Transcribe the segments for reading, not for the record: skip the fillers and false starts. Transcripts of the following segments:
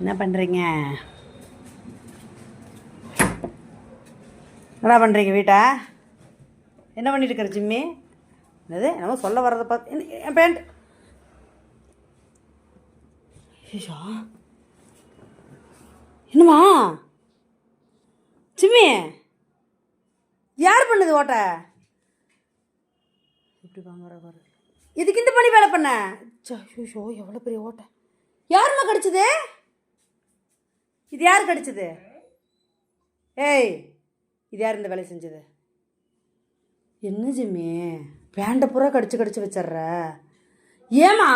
என்ன பண்ணுறீங்க? என்ன பண்ணுறீங்க வீட்டை? என்ன பண்ணிட்டு இருக்கிற ஜிம்மி? என்னது என்னமோ சொல்ல வர்றதை பார்த்து என் பேண்ட் ஐயோ என்னம்மா ஜிம்மி யார் பண்ணுது ஓட்ட? இப்படி வாங்குற பாரு. இதுக்கு இந்த பண்ணி வேலை பண்ண? ஐயோ எவ்வளோ பெரிய ஓட்டை. யாரும்மா கடிச்சது? இது யார் கடிச்சது? ஏய் இது யார் இந்த வேலை செஞ்சது? என்ன ஜிம்மி பேண்ட்டை பூரா கடிச்சு வச்சிட்ற? ஏமா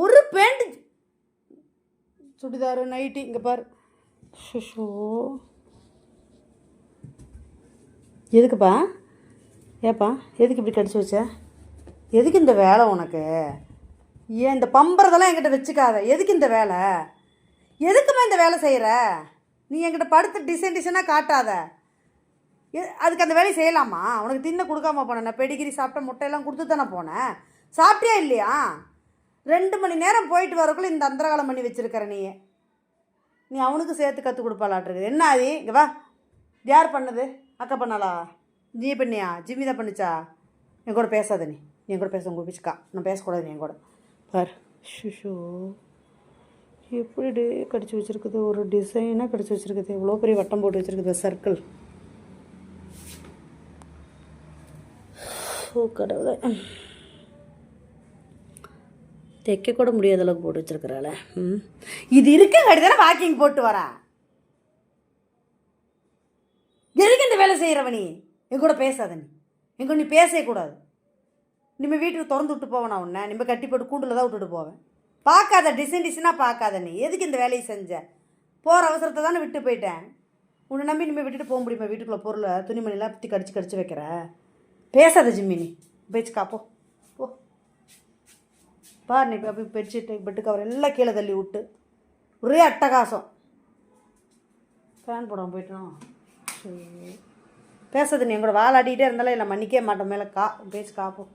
ஒரு பேண்ட் சுடிதாரு நைட்டி இங்கே பாரு. ஷோ எதுக்குப்பா? ஏப்பா எதுக்கு இப்படி கடிச்சு வச்ச? எதுக்கு இந்த வேலை உனக்கு? ஏன் இந்த பம்புறதெல்லாம் என்கிட்ட வச்சுக்காத. எதுக்கு இந்த வேலை? எதுக்குமா இந்த வேலை செய்கிற? நீ என்கிட்ட படுத்து டிசைனாக காட்டாத. அதுக்கு அந்த வேலையை செய்யலாமா? உனக்கு தின்ன கொடுக்காம போனேன். நான் பெடிகிரி சாப்பிட்டேன், முட்டையெல்லாம் கொடுத்து தானே போனேன். சாப்பிட்டியா இல்லையா? 2 மணி நேரம் போயிட்டு வரக்குள்ளே இந்த அந்தரகாலம் பண்ணி வச்சுருக்கிற நீ அவனுக்கு சேர்த்து கற்றுக் கொடுப்பாளாட்ருக்கு. என்ன ஆதி இங்கே வா. யார் பண்ணது? அக்கா பண்ணாளா? நீ பண்ணியா? ஜிம்மி தான் பண்ணிச்சா? என் கூட பேசாத. நீ என் கூட பேச உங்கள் பிச்சுக்கா. நான் பேசக்கூடாது நீ என் கூட. பார் ஷிஷோ எப்படி கடிச்சு வச்சுருக்குது. ஒரு டிசைனாக கடிச்சு வச்சுருக்குது. இவ்வளோ பெரிய வட்டம் போட்டு வச்சுருக்குது சர்க்கிள். ஓ கடவுளை, தைக்க கூட முடியாத அளவுக்கு போட்டு வச்சுருக்கிறாள. இது இருக்க தானே வாக்கிங் போட்டு வரா. எதுக்கு இந்த வேலை செய்கிறவ? நீ என் கூட பேசாத. நீ என் கூட நீ பேசவே கூடாது. நிம்ம வீட்டுக்கு திறந்து விட்டு போவேன். உன்னை நிம்ம கட்டி போட்டு கூண்டில் தான் விட்டுட்டு போவேன். பார்க்காத டிசைனாக பார்க்காத. நீ எதுக்கு இந்த வேலையை செஞ்ச? போகிற அவசரத்தை தானே விட்டு போயிட்டேன். உன்னை நம்பி நிம்ம விட்டுட்டு போக முடியுமா? வீட்டுக்குள்ளே பொருளை துணிமணிலாம் பற்றி கடிச்சு வைக்கிற. பேசாத ஜிம்மி. நீ பேச்சு காப்போ போ. பார் நீ அப்படி பெட்ஷீட்டு பெட்டு கவர் எல்லாம் கீழே தள்ளி விட்டு ஒரே அட்டகாசம். ஃபேன் போடாமல் போயிட்டோம். பேசாத. நீ எங்களோட வாழாடிக்கிட்டே இருந்தாலும் இல்லை மன்னிக்கவே மாட்டோம். மேலே பேச்சு காப்போம்.